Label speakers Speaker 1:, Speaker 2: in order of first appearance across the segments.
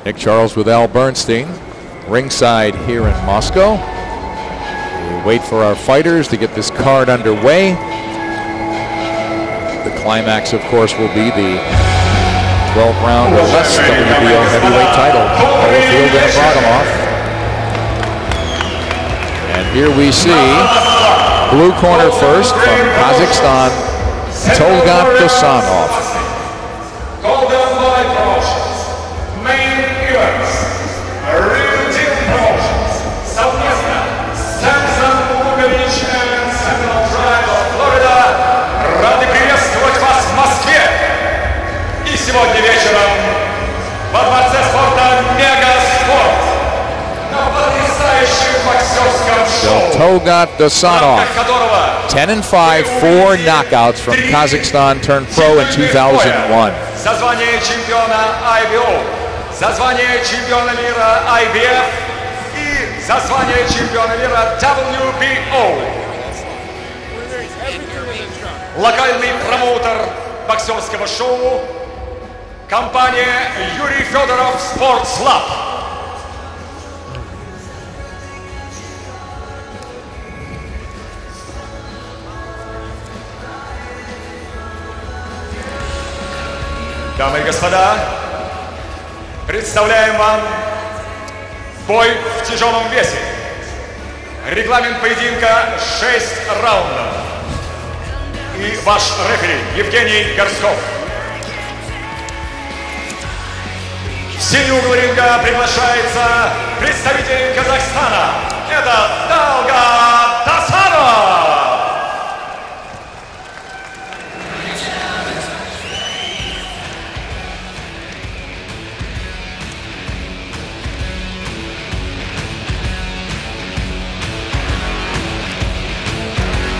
Speaker 1: Nick Charles with Al Bernstein, ringside here in Moscow. We wait for our fighters to get this card underway. The climax, of course, will be the 12th round or less WBO heavyweight title. Holyfield and Ibrahimov. And here we see blue corner first from Kazakhstan, Talgat Dosanov.
Speaker 2: Сегодня вечером во Дворце спорта «Мегаспорт» на потрясающем боксерском шоу.
Speaker 1: Talgat Dosanov, 10-5, 4 knockouts from Kazakhstan, turned pro in 2001.
Speaker 2: За звание чемпиона IBO, за звание чемпиона мира IBF и за звание чемпиона мира WBO. Локальный промоутер боксерского шоу — компания Юрий Федоров Sports Lab. Дамы и господа, представляем вам бой в тяжелом весе. Регламент поединка 6 раундов. И ваш рефери Евгений Горсков. В синий угол ринга приглашается представитель Казахстана. Это Талгат Досанов.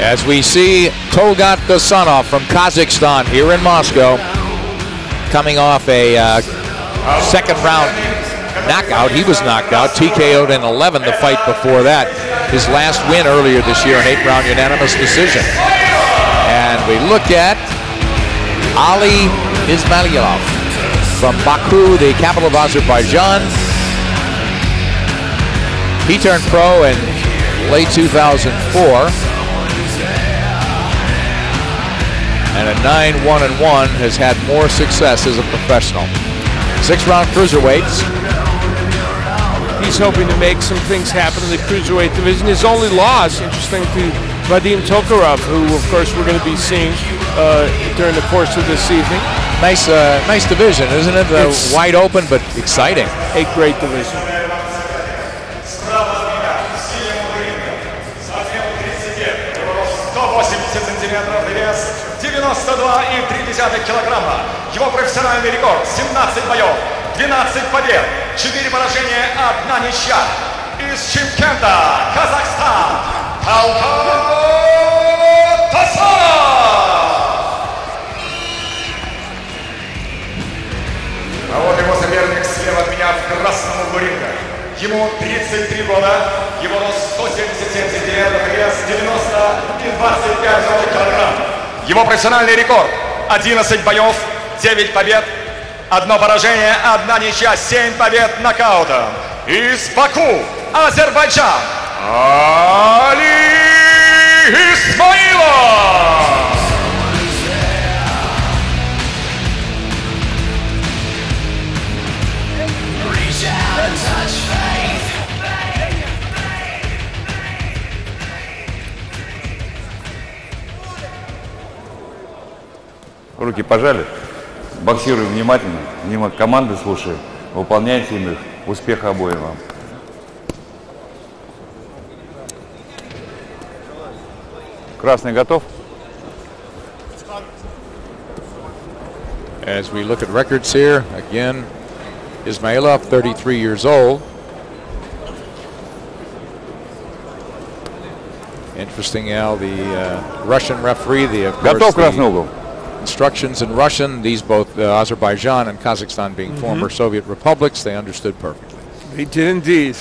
Speaker 1: As we see Talgat Dosanov from Kazakhstan here in Moscow, coming off a second round knockout. He was knocked out, TKO'd in 11 the fight before that. His last win earlier this year, an 8-round unanimous decision. And we look at Ali Ismailov from Baku, the capital of Azerbaijan. He turned pro in late 2004. And a 9-1-1, has had more success as a professional. 6-round cruiserweights.
Speaker 3: He's hoping to make some things happen in the cruiserweight division. His only loss, interesting, to Vadim Tokarov, who of course we're going to be seeing during the course of this evening.
Speaker 1: Nice division, isn't it? Wide open, but exciting.
Speaker 3: A great division.
Speaker 2: Килограмма. Его профессиональный рекорд: 17 боев, 12 побед, 4 поражения, 1 ничья. Из Чимкента, Казахстан, Талгат Досанов. А вот его соперник слева от меня в красном углу ринга. Ему 33 года, его рост 177 сантиметров, вес 90 и 25 килограмм. Его профессиональный рекорд: 11 боев, 9 побед, 1 поражение, 1 ничья, 7 побед нокаутом. Из Баку, Азербайджан, Али Исмаилов.
Speaker 4: Руки пожали, боксируем внимательно, команды слушаем, выполняйте им их. Успеха обоим вам. Красный готов?
Speaker 1: As we look at records here, again, Ismailov, 33 years old. Interesting, Al, the Russian referee, of course, instructions in Russian, these both Azerbaijan and Kazakhstan being former Soviet republics, they understood perfectly.
Speaker 3: They did indeed.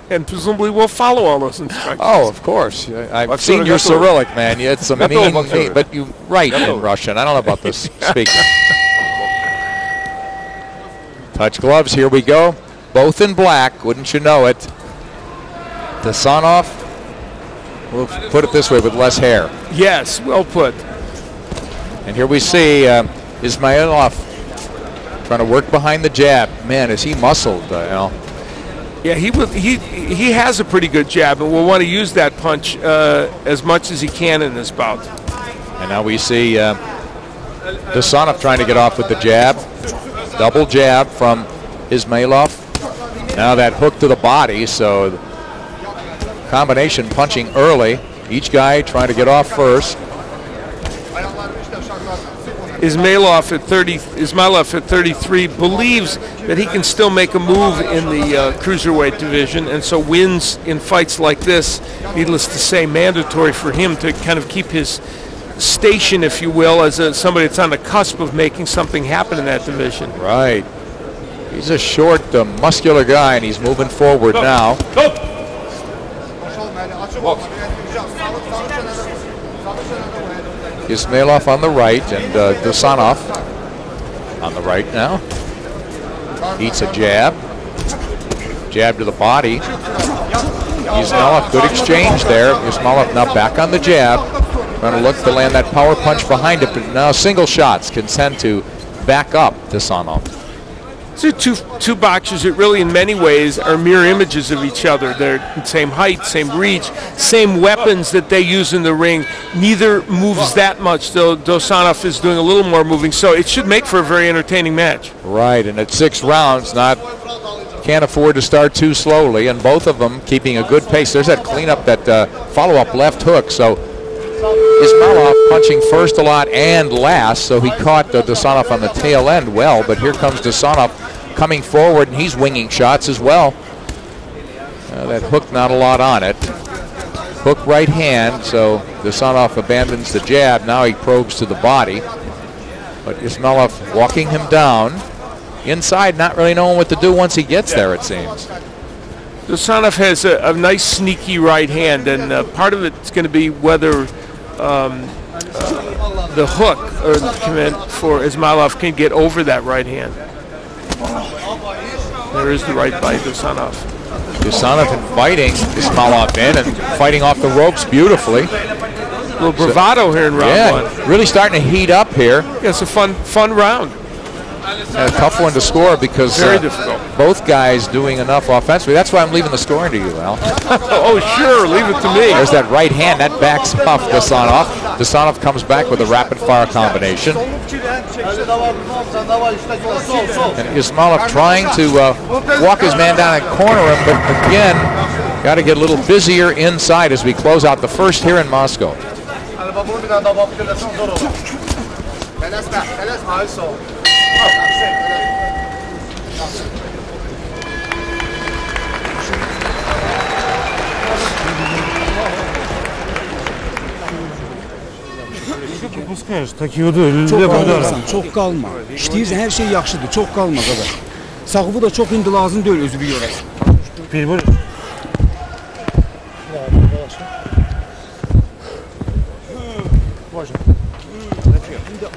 Speaker 3: And presumably we'll follow all those instructions.
Speaker 1: Oh, of course. I've seen your Cyrillic, man. You had some mean, but you write in Russian. I don't know about this speaking. Touch gloves, here we go. Both in black, wouldn't you know it. Dosanov, we'll put it this way, with less hair.
Speaker 3: Yes, well put.
Speaker 1: And here we see Ismailov trying to work behind the jab. Man, is he muscled, Al.
Speaker 3: Yeah, he has a pretty good jab, and will want to use that punch as much as he can in this bout.
Speaker 1: And now we see Dosanov trying to get off with the jab. Double jab from Ismailov. Now that hook to the body, so combination punching early. Each guy trying to get off first.
Speaker 3: Ismailov at 33 believes that he can still make a move in the cruiserweight division, and so wins in fights like this, needless to say, mandatory for him to kind of keep his station, if you will, as somebody that's on the cusp of making something happen in that division.
Speaker 1: Right. He's a short, muscular guy, and he's moving forward now. Ismailov on the right, and Dosanov on the right now. Eats a jab. Jab to the body. Ismailov, good exchange there. Ismailov now back on the jab. Trying to look to land that power punch behind it, but now single shots can tend to back up Dosanov.
Speaker 3: These are two boxers that really, in many ways, are mirror images of each other. They're the same height, same reach, same weapons that they use in the ring. Neither moves that much, though Dosanov is doing a little more moving, so it should make for a very entertaining match.
Speaker 1: Right, and at 6 rounds, can't afford to start too slowly, and both of them keeping a good pace. There's that cleanup, that follow-up left hook, so Ismailov punching first a lot and last, so he caught Dosanov on the tail end well, but here comes Dosanov coming forward, and he's winging shots as well. That hook, not a lot on it. Hook right hand, so Dosanov abandons the jab. Now he probes to the body, but Ismailov walking him down. Inside, not really knowing what to do once he gets there, it seems.
Speaker 3: Dosanov has a nice sneaky right hand, and part of it's going to be whether the hook for Ismailov can get over that right hand. There is the right by Dosanov.
Speaker 1: Dosanov inviting Ismailov in and fighting off the ropes beautifully.
Speaker 3: A little bravado here in round one.
Speaker 1: Really starting to heat up here.
Speaker 3: Yeah, it's a fun round.
Speaker 1: And a tough one to score because
Speaker 3: very difficult.
Speaker 1: Both guys doing enough offensively. That's why I'm leaving the scoring to you, Al.
Speaker 3: Oh, sure, leave it to me.
Speaker 1: There's that right hand that backs off Dosanov. Dosanov comes back with a rapid-fire combination. And Ismailov trying to walk his man down and corner him, but again, got to get a little busier inside as we close out the first here in Moscow.
Speaker 5: Çok kalırsan, çok kalma. İşləyirsən, hər şey yaxşıdır, çox kalma qada. Sağıvı da çox indi lazım deyil, özü bir görək.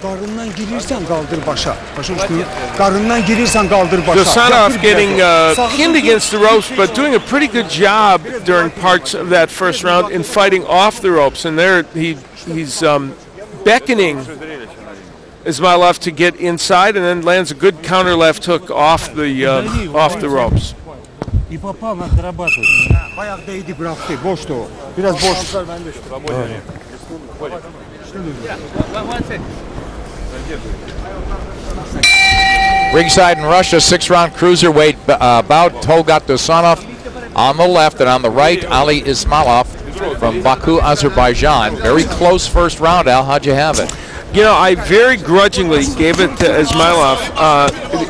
Speaker 5: Qarından girirsən qaldır başa. Başa düşdün? Qarından girirsən qaldır başa.
Speaker 3: Dosanov getting pinned against the ropes, but doing a pretty good job during parts of that first round in fighting off the ropes. And there he's beckoning Ismailov to get inside, and then lands a good counter left hook off the ropes.
Speaker 5: Ayak değdi bıraktı, boştu o. Biraz boş.
Speaker 1: Ringside in Russia, 6-round cruiserweight bout. Talgat Dosanov on the left, and on the right, Ali Ismailov from Baku, Azerbaijan. Very close first round, Al. How'd you have it?
Speaker 3: You know, I very grudgingly gave it to Ismailov,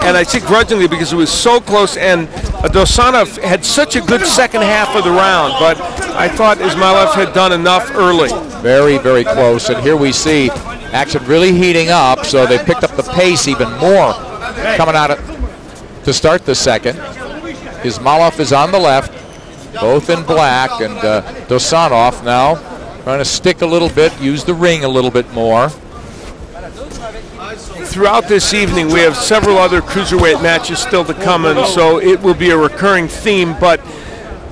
Speaker 3: and I say grudgingly because it was so close, and Dosanov had such a good second half of the round, but I thought Ismailov had done enough early.
Speaker 1: Very, very close, and here we see action really heating up, so they picked up the pace even more coming out to start the second. Ismailov is on the left, both in black, and Dosanov now trying to stick a little bit, use the ring a little bit more.
Speaker 3: throughout this evening, we have several other cruiserweight matches still to come, and so it will be a recurring theme. But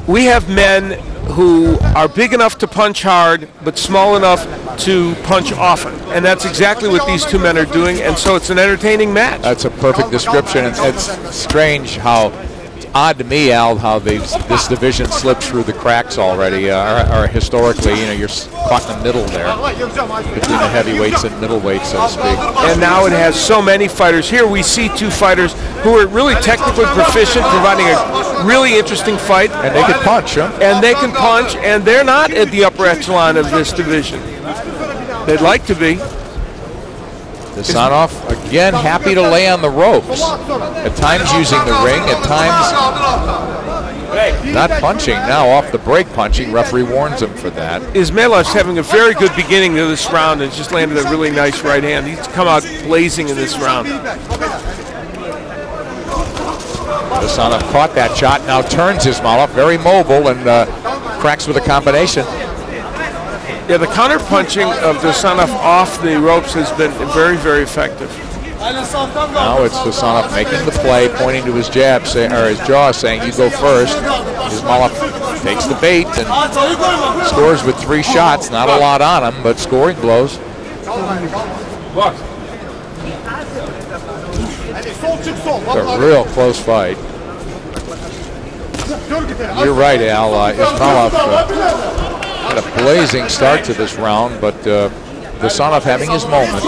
Speaker 3: we have men who are big enough to punch hard, but small enough to punch often. And that's exactly what these two men are doing, and so it's an entertaining match.
Speaker 1: That's a perfect description. It's strange how, odd to me, Al, how this division slipped through the cracks already, or historically, you're caught in the middle there, between the heavyweights and middleweights, so to speak.
Speaker 3: And now it has so many fighters. Here we see two fighters who are really technically proficient, providing a really interesting fight.
Speaker 1: And they can punch, huh?
Speaker 3: And they can punch, and they're not at the upper echelon of this division. They'd like to be.
Speaker 1: Dosanov, again, happy to lay on the ropes. At times using the ring, at times not punching. Now off the break punching. Referee warns him for that.
Speaker 3: Ismailov's having a very good beginning to this round and just landed a really nice right hand. He's come out blazing in this round.
Speaker 1: Dosanov caught that shot, now turns Ismailov, very mobile, and cracks with a combination.
Speaker 3: Yeah, the counter-punching of Dosanov off the ropes has been very, very effective.
Speaker 1: Now it's Dosanov making the play, pointing to his jab, or his jaw, saying, "You go first." Ismailov takes the bait and scores with 3 shots. Not a lot on him, but scoring blows. It's a real close fight. You're right, Al. Ismailov had a blazing start to this round, but Dosanov having his moments.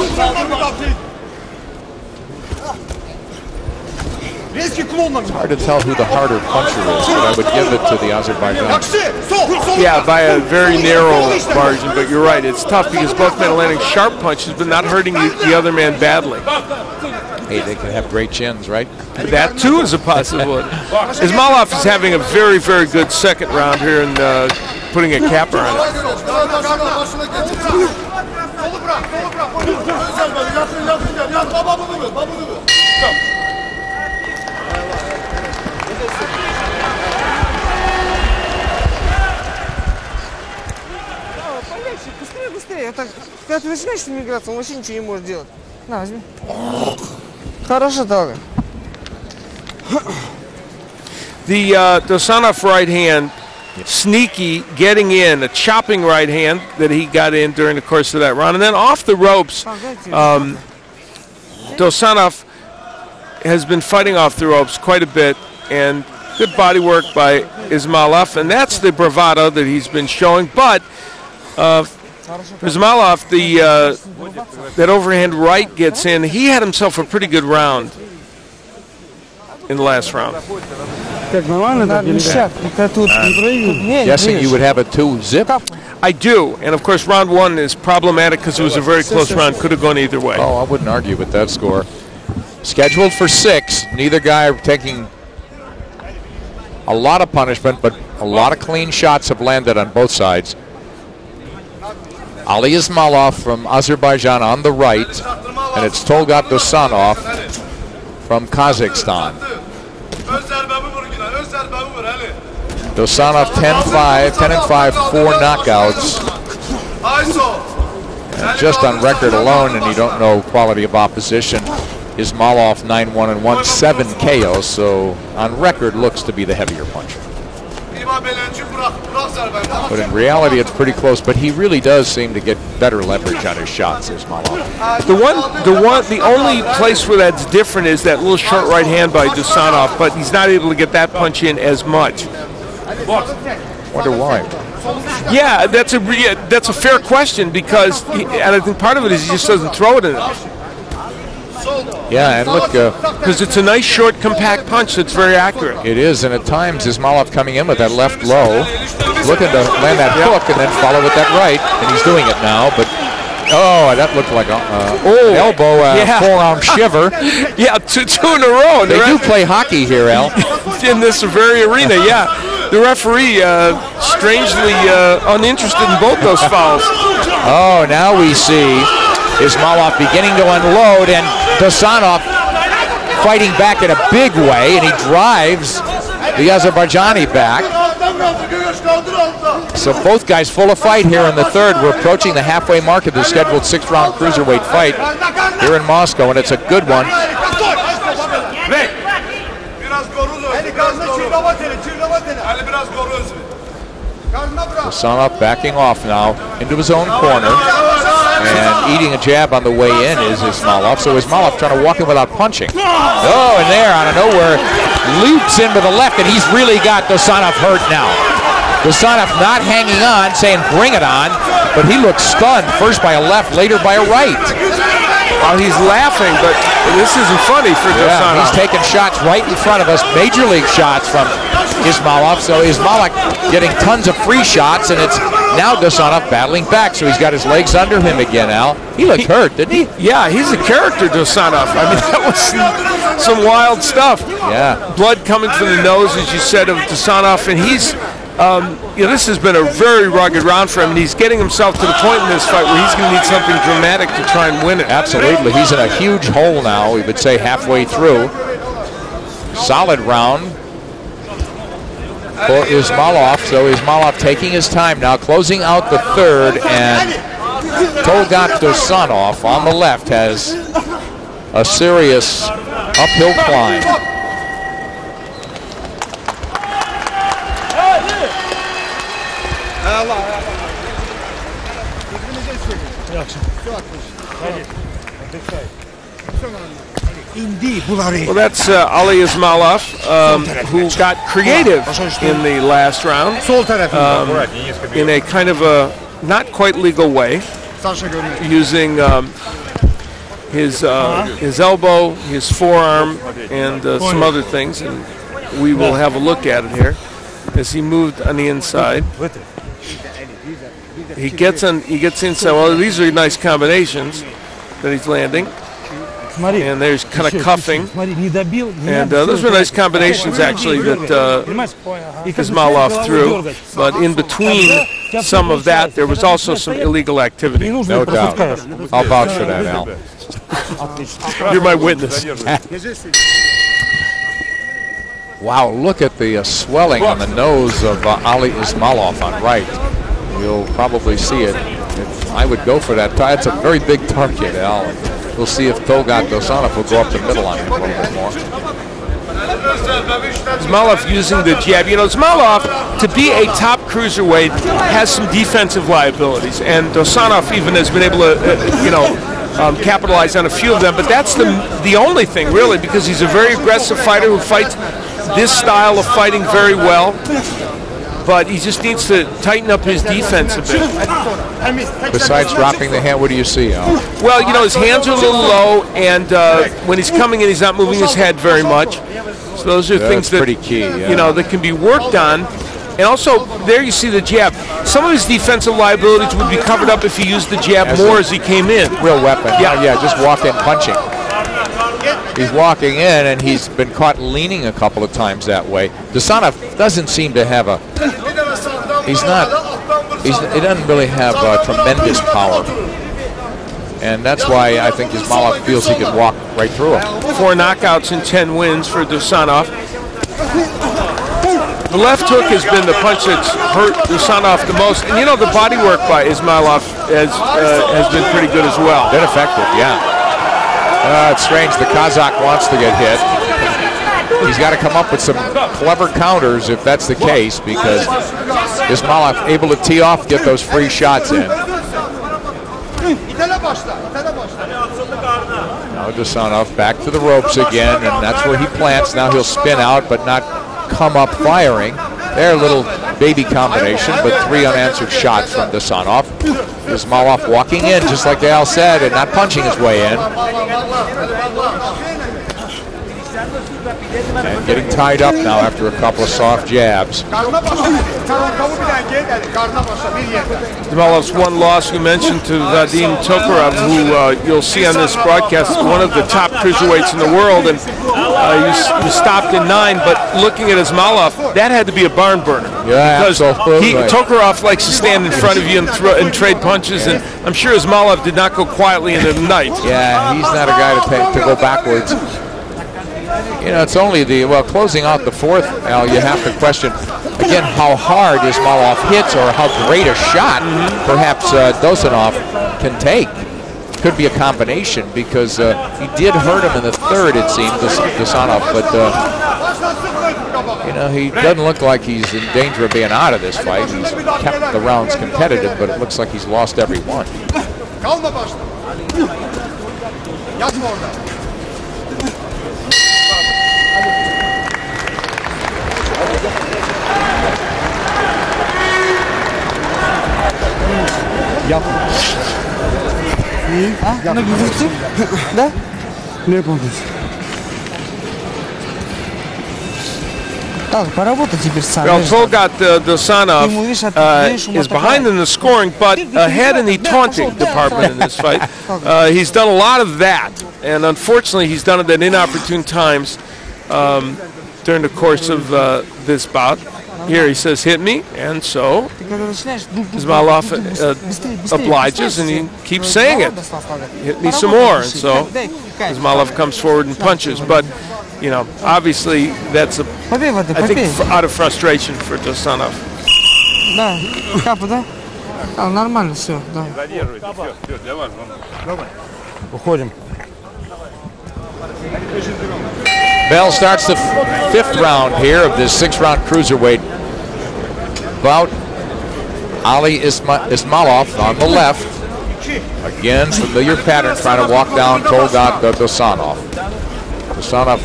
Speaker 1: It's hard to tell who the harder puncher is, but I would give it to the Azerbaijan.
Speaker 3: Yeah, by a very narrow margin, but you're right. It's tough because both men are landing sharp punches, but not hurting the other man badly.
Speaker 1: Hey, they can have great chins, right?
Speaker 3: That, too, is a possibility. Ismailov is having a very, very good second round here and putting a capper on it.
Speaker 6: Быстрее. Ты отвлекаешься на миграцию, он вообще ничего не может делать. На, возьми. Хорошо, Талгат.
Speaker 3: The Dosanov right hand, sneaky, getting in, a chopping right hand that he got in during the course of that round. And then off the ropes, Dosanov has been fighting off the ropes quite a bit, and good body work by Ismailov, and that's the bravado that he's been showing. But Ismailov, that overhand right gets in. He had himself a pretty good round in the last round.
Speaker 1: Guessing you would have a 2-zip?
Speaker 3: I do, and of course round 1 is problematic because it was a very close round. Could have gone either way.
Speaker 1: Oh, I wouldn't argue with that score. Scheduled for 6. Neither guy taking a lot of punishment, but a lot of clean shots have landed on both sides. Ali Ismailov from Azerbaijan on the right, and it's Talgat Dosanov from Kazakhstan. Dosanov 10-5, 10-5, 4 knockouts. And just on record alone, and you don't know quality of opposition, Ismailov 9-1-1, 7 KOs, so on record looks to be the heavier puncher. But in reality, it's pretty close. But he really does seem to get better leverage on his shots, Ismailov.
Speaker 3: The only place where that's different is that little short right hand by Dosanov, but he's not able to get that punch in as much.
Speaker 1: Wonder why.
Speaker 3: Yeah, that's a fair question because, and I think part of it is he just doesn't throw it enough.
Speaker 1: Yeah, and look,
Speaker 3: because it's a nice, short, compact punch that's very accurate.
Speaker 1: It is, and at times Ismailov coming in with that left low, looking to land that hook and then follow with that right, and he's doing it now. But that looked like an elbow, forearm shiver.
Speaker 3: Yeah, two in a row.
Speaker 1: They do play hockey here, Al.
Speaker 3: In this very arena, yeah. The referee strangely uninterested in both those fouls.
Speaker 1: Oh, now we see Ismailov beginning to unload, and Dosanov fighting back in a big way, and he drives the Azerbaijani back. So both guys full of fight here in the third. We're approaching the halfway mark of the scheduled 6-round cruiserweight fight here in Moscow, and it's a good one. Dosanov backing off now into his own corner, and eating a jab on the way in is Ismailov. So Ismailov trying to walk in without punching. Oh, and there out of nowhere, leaps in with the left, and he's really got Dosanov hurt now. Dosanov not hanging on, saying bring it on, but he looks stunned, first by a left, later by a right.
Speaker 3: Well, he's laughing, but this isn't funny for Dosanov.
Speaker 1: He's taking shots right in front of us, major league shots from Ismailov. So Ismailov getting tons of free shots, and it's now Dosanov battling back. So he's got his legs under him again, Al. He looked hurt, didn't he?
Speaker 3: Yeah, he's a character, Dosanov. I mean, that was some wild stuff.
Speaker 1: Yeah.
Speaker 3: Blood coming from the nose, as you said, of Dosanov, and he's... this has been a very rugged round for him, and he's getting himself to the point in this fight where he's going to need something dramatic to try and win it.
Speaker 1: Absolutely. He's in a huge hole now, we would say halfway through. Solid round for Ismailov. So Ismailov taking his time now, closing out the third, and Talgat Dosanov on the left has a serious uphill climb.
Speaker 3: Well, that's Ali Ismailov, who got creative in the last round in a kind of a not quite legal way, using his elbow, his forearm, and some other things. And we will have a look at it here as he moved on the inside. He gets inside. Well, these are nice combinations that he's landing. And there's kind of cuffing. And those were nice combinations, actually, that Ismailov threw. But in between some of that, there was also some illegal activity.
Speaker 1: No doubt. I'll vouch for that, Al.
Speaker 3: You're my witness.
Speaker 1: Wow, look at the swelling on the nose of Ali Ismailov on right. You'll probably see it. I would go for that. It's a very big target, Al. We'll see if Talgat Dosanov will go up the middle on him a little bit more.
Speaker 3: Ismailov using the jab. You know, Ismailov, to be a top cruiserweight, has some defensive liabilities. And Dosanov even has been able to, capitalize on a few of them. But that's the only thing, really, because he's a very aggressive fighter who fights this style of fighting very well. But he just needs to tighten up his defense a bit.
Speaker 1: Besides dropping the hand, what do you see, Al?
Speaker 3: Well, his hands are a little low, and when he's coming in, he's not moving his head very much. So those are things that,
Speaker 1: pretty key, yeah.
Speaker 3: That can be worked on. And also, there you see the jab. Some of his defensive liabilities would be covered up if he used the jab more as he came in.
Speaker 1: Real weapon.
Speaker 3: Yeah,
Speaker 1: just walk in punching. He's walking in, and he's been caught leaning a couple of times that way. Dosanov doesn't seem to have he doesn't really have tremendous power. And that's why I think Ismailov feels he can walk right through him.
Speaker 3: 4 knockouts and 10 wins for Dosanov. The left hook has been the punch that's hurt Dosanov the most. And the body work by Ismailov has been pretty good as well.
Speaker 1: Been effective, yeah. It's strange. The Kazakh wants to get hit. He's got to come up with some clever counters if that's the case, because Ismailov able to tee off, get those free shots in. Now Dosanov back to the ropes again, and that's where he plants. Now he'll spin out, but not come up firing. There, a little baby combination, but 3 unanswered shots from Dosanov. Ismailov walking in, just like Al said, and not punching his way in. And getting tied up now after a couple of soft jabs.
Speaker 3: Ismailov's one loss we mentioned to Vadim Tokarev, who you'll see on this broadcast, one of the top cruiserweights in the world, and he stopped in 9. But looking at Ismailov, that had to be a barn burner.
Speaker 1: Yeah,
Speaker 3: because Tokarev likes to stand in front of you and trade punches, and I'm sure Ismailov did not go quietly into the night.
Speaker 1: Yeah, he's not a guy to go backwards. It's only closing out the 4th, Al, you have to question. again, how hard Ismailov hits or how great a shot perhaps Dosanov can take. Could be a combination because he did hurt him in the third, it seemed, Dosanov, but you know, he doesn't look like he's in danger of being out of this fight. He's kept the rounds competitive, but it looks like he's lost every one.
Speaker 6: Да? Так, поработай теперь сам.
Speaker 3: Well, Talgat Dosanov is behind in the scoring, but ahead in the taunting department in this fight. He's done a lot of that, and unfortunately, he's done it at inopportune times during the course of this bout. Here he says, hit me, and so Ismailov obliges, and he keeps saying it. Hit me some more, and so Ismailov comes forward and punches. But, you know, obviously that's, I think, out of frustration for Dosanov.
Speaker 6: Да, капа, да? Нормально все, да.
Speaker 5: Уходим.
Speaker 1: Bell starts the fifth round here of this six-round cruiserweight bout. Ali Ismailov on the left. Again, familiar pattern, trying to walk down Talgat Dosanov. Dosanov,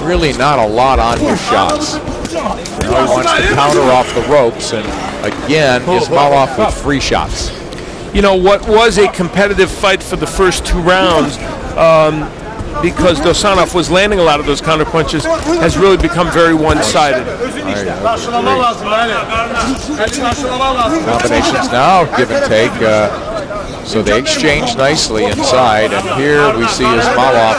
Speaker 1: really not a lot on his shots. You know, he wants to counter off the ropes, and again, Ismailov with free shots.
Speaker 3: You know, what was a competitive fight for the first two rounds, because Dosanov was landing a lot of those counter punches, has really become very one-sided.
Speaker 1: Combinations now, give and take. So they exchange nicely inside, and here we see Ismailov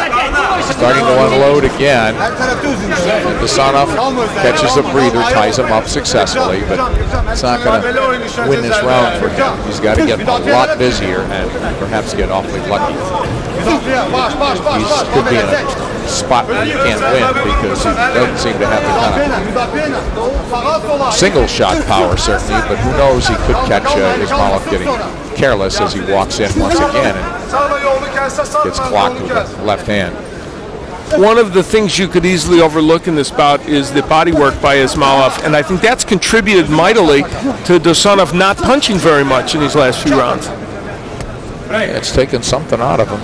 Speaker 1: starting to unload again. And Dosanov catches a breather, ties him up successfully, but it's not going to win this round for him. He's got to get a lot busier and perhaps get awfully lucky. He could be in a spot where he can't win because he doesn't seem to have the kind of single shot power, certainly, but who knows, he could catch Ismailov getting careless as he walks in once again and gets clocked with the left hand.
Speaker 3: One of the things you could easily overlook in this bout is the body work by Ismailov, and I think that's contributed mightily to Dosanov not punching very much in these last few rounds.
Speaker 1: It's taken something out of him.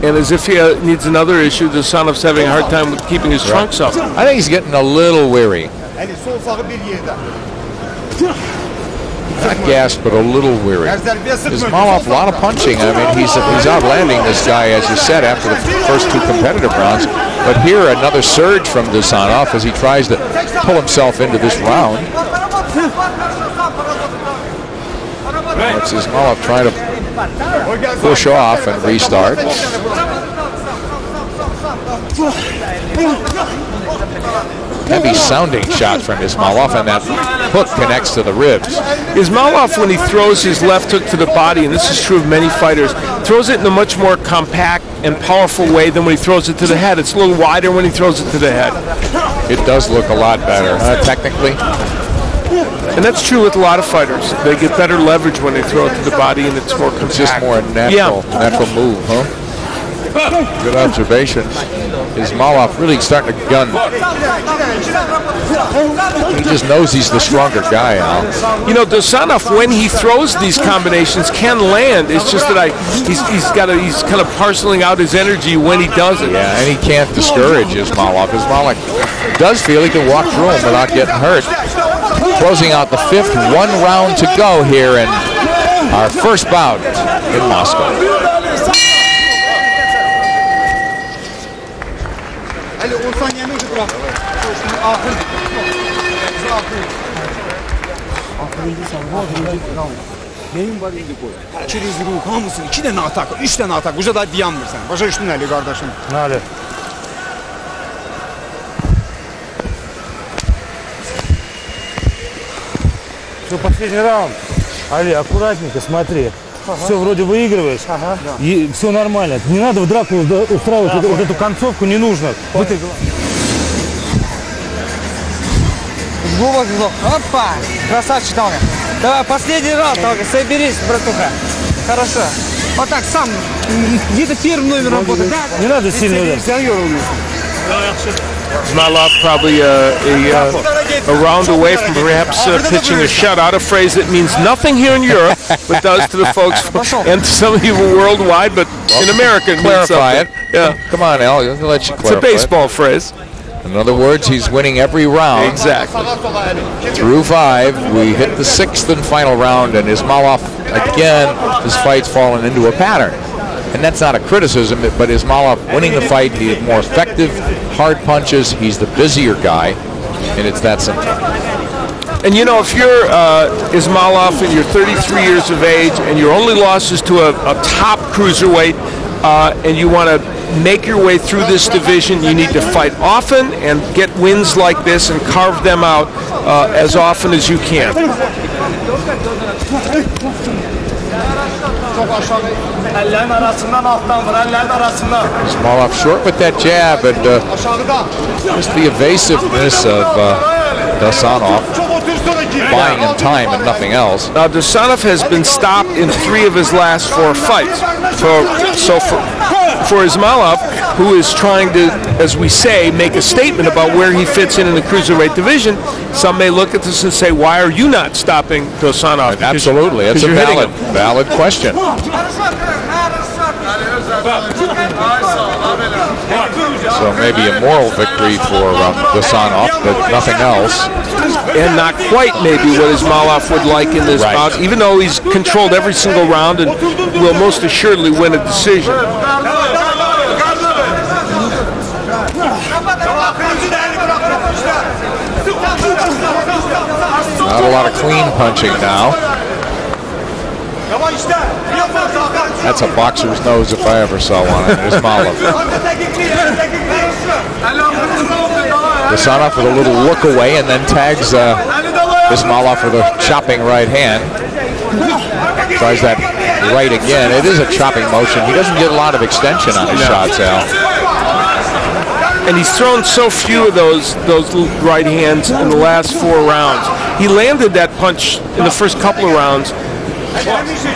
Speaker 3: And as if he needs another issue, Dosanov's having a hard time with keeping his trunks up.
Speaker 1: I think he's getting a little weary. Not gassed, but a little weary. Ismailov, a lot of punching. I mean, he's outlanding this guy, as you said, after the first two competitive rounds. But here, another surge from Dosanov as he tries to pull himself into this round. That's Ismailov trying to push off and restart. Heavy sounding shots from Ismailov, and that hook connects to the ribs.
Speaker 3: Ismailov, when he throws his left hook to the body, and this is true of many fighters, throws it in a much more compact and powerful way than when he throws it to the head. It's a little wider when he throws it to the head.
Speaker 1: It does look a lot better, technically.
Speaker 3: And that's true with a lot of fighters. They get better leverage when they throw it to the body, and it's more compact.
Speaker 1: It's just more natural, natural move, huh? Good observation. Ismailov really starting to gun. He just knows he's the stronger guy, Al.
Speaker 3: You know, Dosanov, when he throws these combinations, can land. It's just that he's kind of parceling out his energy when he does it.
Speaker 1: Yeah, and he can't discourage Ismailov. Ismailov does feel he can walk through him without getting hurt. Closing out the fifth, one round to go here in our first bout in Moscow.
Speaker 5: Benim var indi koy. Через руку hamısını 2 dənə atak, 3 dənə atak. Uca da dayanmırsan. Başa düşdün Əli qardaşım. Nəli? Все, последний раунд. Али, аккуратненько, смотри.
Speaker 7: все вроде выигрываешь, и все нормально. Не надо в драку устраивать вот эту концовку, не нужно.
Speaker 6: Глубокий вдох. Опа! Красавчик, Талга. Давай, последний раунд, Талга. Соберись, братуха. Хорошо. Вот так, сам. Где-то первым номером работает.
Speaker 7: Не надо сильно ударить.
Speaker 3: Ismailov probably a round away from perhaps pitching a shutout, a phrase that means nothing here in Europe, but does to the folks and to some people worldwide, but in America it means
Speaker 1: Clarify it.
Speaker 3: something. Yeah.
Speaker 1: Come on, Al. I'll let you clarify.
Speaker 3: It's a baseball phrase.
Speaker 1: In other words, he's winning every round.
Speaker 3: Exactly.
Speaker 1: Through 5, we hit the 6th and final round, and Ismailov, again, his fight's fallen into a pattern. And that's not a criticism, but Ismailov winning the fight, he had more effective, hard punches, he's the busier guy, and it's that simple.
Speaker 3: And you know, if you're Ismailov and you're 33 years of age and your only loss is to a top cruiserweight, and you want to make your way through this division, you need to fight often and get wins like this and carve them out as often as you can.
Speaker 1: Ismailov short with that jab, and just the evasiveness of Dosanov, buying him time and nothing else.
Speaker 3: Now, Dosanov has been stopped in 3 of his last 4 fights. So for Ismailov, who is trying to, as we say, make a statement about where he fits in the cruiserweight division, some may look at this and say, why are you not stopping Dosanov?
Speaker 1: Absolutely, it's a valid question. So maybe a moral victory for Dosanov, but nothing else.
Speaker 3: And not quite maybe what Ismailov would like in this bout, even though he's controlled every single round and will most assuredly win a decision.
Speaker 1: Not a lot of clean punching now. That's a boxer's nose if I ever saw one. Ismailov. Dosanov with a little look away and then tags Ismailov with a chopping right hand. Tries that right again. It is a chopping motion. He doesn't get a lot of extension on his shots, Al.
Speaker 3: And he's thrown so few of those right hands in the last 4 rounds. He landed that punch in the first couple of rounds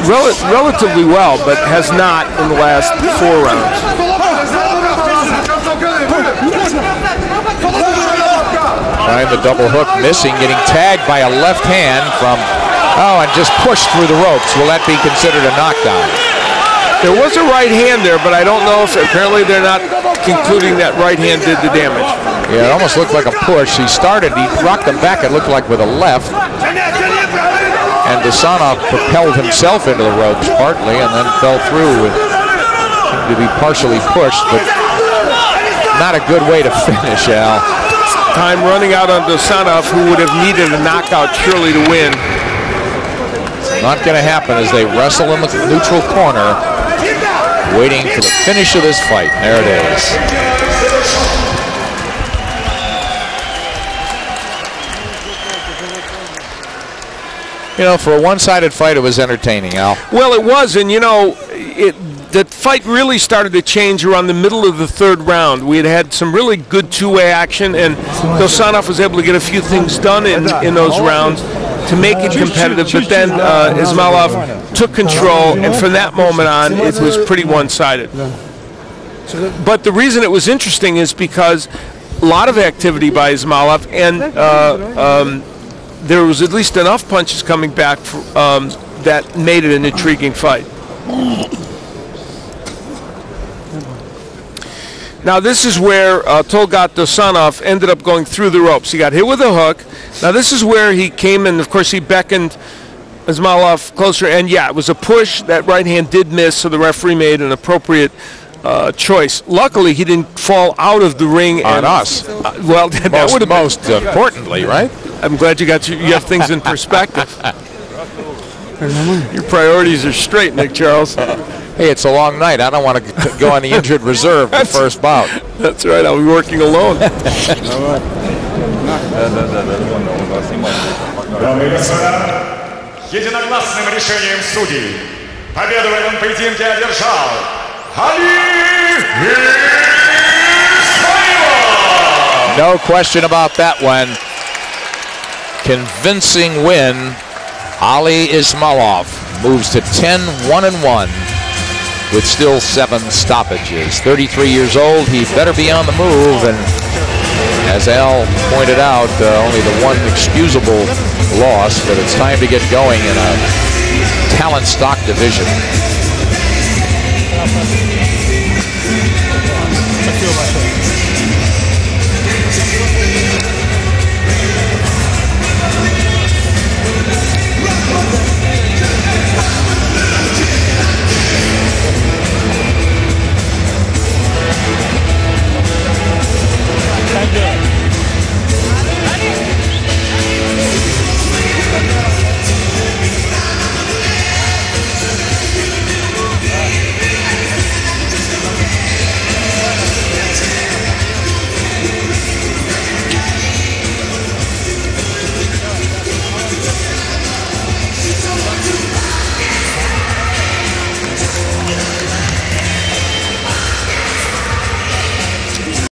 Speaker 3: relatively well, but has not in the last 4 rounds.
Speaker 1: Trying the double hook, missing, getting tagged by a left hand from, and just pushed through the ropes. Will that be considered a knockdown?
Speaker 3: There was a right hand there, but I don't know if apparently they're not concluding that right hand did the damage.
Speaker 1: Yeah, it almost looked like a push. He rocked him back, it looked like with a left. And Dosanov propelled himself into the ropes partly and then fell through. Seemed to be partially pushed, but not a good way to finish, Al.
Speaker 3: Time running out on Dosanov, who would have needed a knockout surely to win.
Speaker 1: Not going to happen as they wrestle in the neutral corner, waiting for the finish of this fight. There it is. You know, for a one-sided fight, it was entertaining, Al.
Speaker 3: Well, it was, and you know, the fight really started to change around the middle of the 3rd round. We had some really good two-way action, and Dosanov was able to get a few things done in those rounds to make it competitive, but then Ismailov took control, and from that moment on, it was pretty one-sided. But the reason it was interesting is because a lot of activity by Ismailov, and there was at least enough punches coming back that made it an intriguing fight. Now this is where Talgat Dosanov ended up going through the ropes. He got hit with a hook. Now this is where he came in. Of course, he beckoned Ismailov closer, and yeah, it was a push. That right hand did miss, so the referee made an appropriate choice. Luckily, he didn't fall out of the ring
Speaker 1: on us.
Speaker 3: Well, that would have
Speaker 1: most importantly, right?
Speaker 3: I'm glad you have things in perspective. Your priorities are straight, Nick Charles.
Speaker 1: Hey, it's a long night. I don't want to go on the injured reserve the first bout.
Speaker 3: That's right. I'll be working alone.
Speaker 2: Единогласным решением судей Победу в этом поединке одержал Ismailov.
Speaker 1: No question about that one. Convincing win. Ali Ismailov moves to 10-1-1 with still 7 stoppages. 33 years old, he better be on the move, and as Al pointed out, only the one excusable loss, but it's time to get going in a talent stock division.